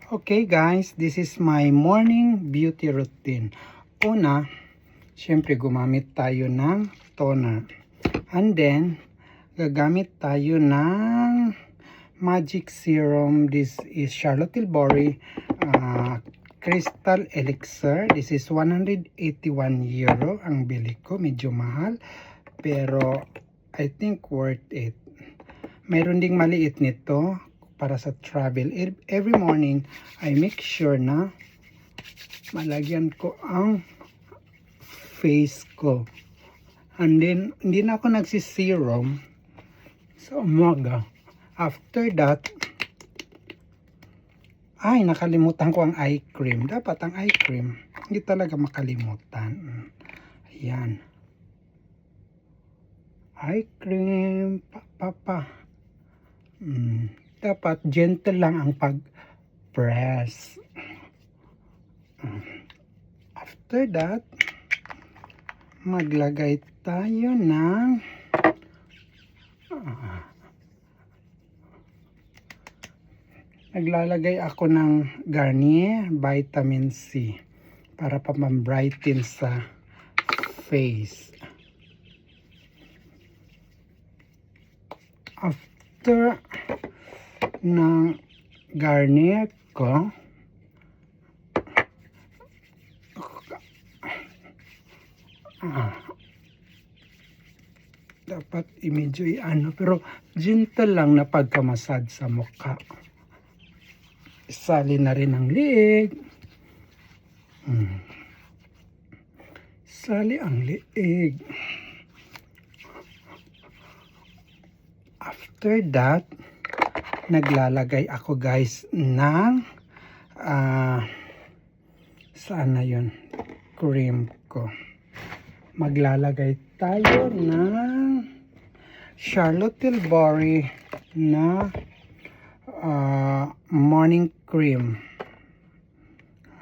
Okay guys, this is my morning beauty routine. Una, syempre gumamit tayo ng toner. And then, gagamit tayo ng magic serum. This is Charlotte Tilbury Crystal Elixir. This is 181 euro ang bili ko. Medyo mahal. Pero, I think worth it. Mayroon ding maliit nito para sa travel. Every morning, I make sure na malagyan ko ang face ko. And then, hindi na ako nagsiserum sa umaga. After that, ay, nakalimutan ko ang eye cream. Dapat ang eye cream, hindi talaga makalimutan. Ayan. Eye cream, dapat gentle lang ang pag-press. After that, maglagay tayo ng naglalagay ako ng Garnier Vitamin C para pambrighten sa face. After ng Garnier ko, dapat medyo pero gentle lang na pagkamasad sa mukha. Isali na rin ang liig. Isali ang liig. After that, naglalagay ako guys ng saan na yun? Cream ko. Maglalagay tayo ng Charlotte Tilbury na morning cream.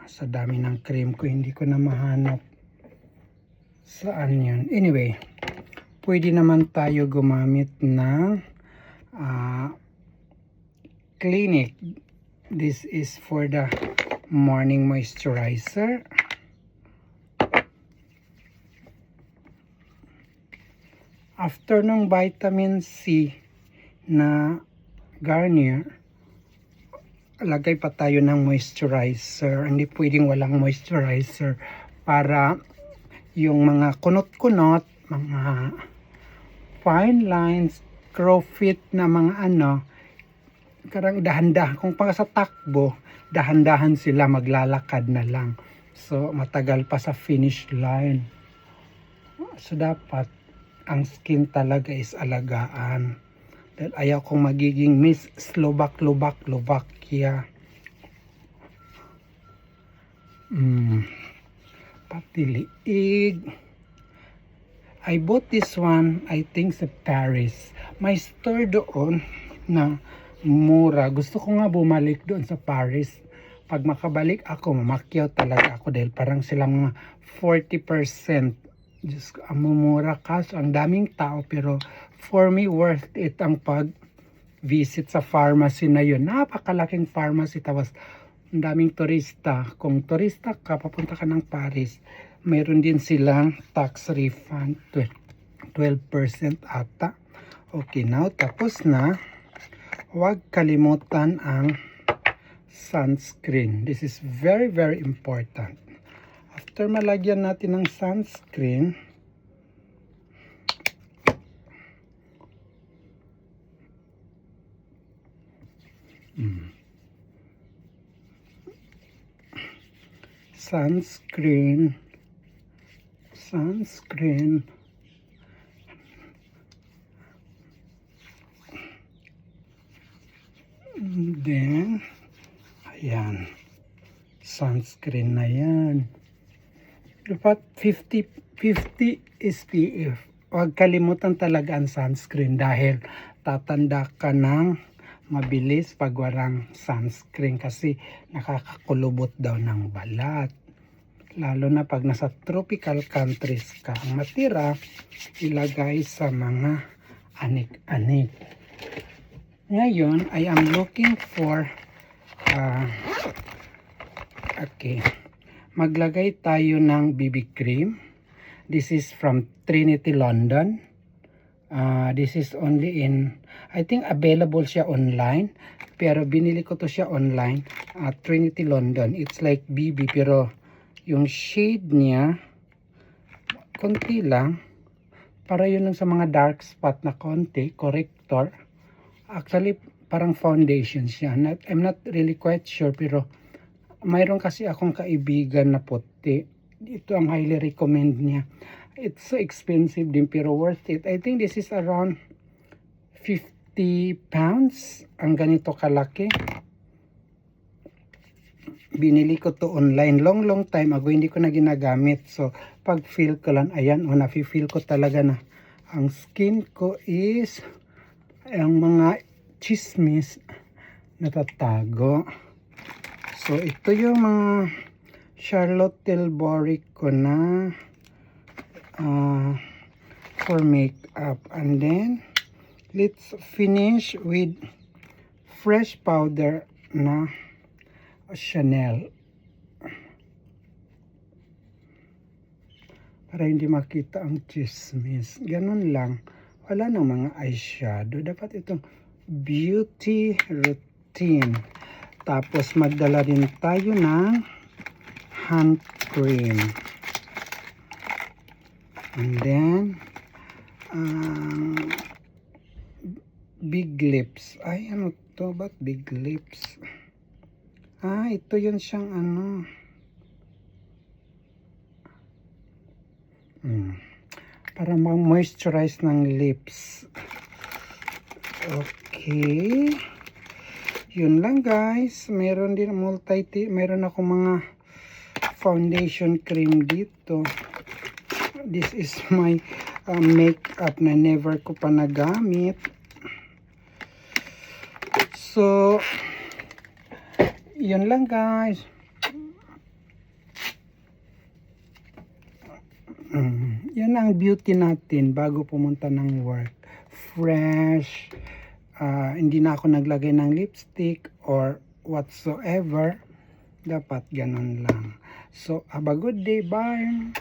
Sa dami ng cream ko, hindi ko na mahanap saan yun. Anyway, pwede naman tayo gumamit ng Clinique. This is for the morning moisturizer. After ng vitamin C na Garnier, lagay pa tayo ng moisturizer. Hindi pwedeng walang moisturizer para yung mga kunot-kunot, mga fine lines, crow's feet na mga karang dahan-dahan. Kung pa sa takbo, dahan-dahan sila, maglalakad na lang. So, matagal pa sa finish line. So, dapat ang skin talaga is alagaan. Dahil ayaw kong magiging Miss Slovakia. Pati liig. I bought this one, I think sa Paris. May store doon na mura. Gusto ko nga bumalik doon sa Paris. Pag makabalik ako, mamakyaw talaga ako dahil parang silang mga 40%. Diyos ko, mumura kaso ang daming tao, pero for me worth it ang pag-visit sa pharmacy na yun. Napakalaking pharmacy, tapos ang daming turista. Kung turista ka, papunta ka ng Paris, mayroon din silang tax refund, 12% ata. Okay, now tapos na. Huwag kalimutan ang sunscreen. This is very, very important. After malagyan natin ng sunscreen, sunscreen, then, ayan, sunscreen na yan. Dapat 50 SPF. Huwag kalimutan talaga ang sunscreen dahil tatanda ka ng mabilis pag walang sunscreen kasi nakakakulubot daw ng balat. Lalo na pag nasa tropical countries ka. Ang matira, ilagay sa mga anik-anik. Ngayon, I am looking for Okay. Maglagay tayo ng BB cream. This is from Trinity London. This is only in, I think available siya online. Pero binili ko to siya online. Trinity London. It's like BB pero yung shade niya konti lang. Para yun lang sa mga dark spot na konti. Corrector. Actually, parang foundation siya. I'm not really quite sure pero mayroon kasi akong kaibigan na puti. Ito ang highly recommend niya. It's so expensive din pero worth it. I think this is around 50 pounds. Ang ganito kalaki. Binili ko to online. Long time ago. Hindi ko na ginagamit. So, pag feel ko lang, ayan, nafe-feel ko talaga na ang skin ko is ang mga chismis natatago. So, ito yung mga Charlotte Tilbury ko na for makeup. And then, let's finish with fresh powder na Chanel. Para hindi makita ang chismis. Ganun lang. Wala nang mga eyeshadow. Dapat itong beauty routine. Tapos magdala din tayo ng hand cream. And then big lips. Ay, ano to? Ba't big lips? Ito yun siyang ano. Para mag-moisturize ng lips. Okay. Yun lang guys. Meron din meron ako mga foundation cream dito. This is my makeup na never ko pa nagamit. So, yun lang guys. Yan ang beauty natin bago pumunta ng work. Fresh. Hindi na ako naglagay ng lipstick or whatsoever. Dapat ganun lang. So, have a good day. Bye.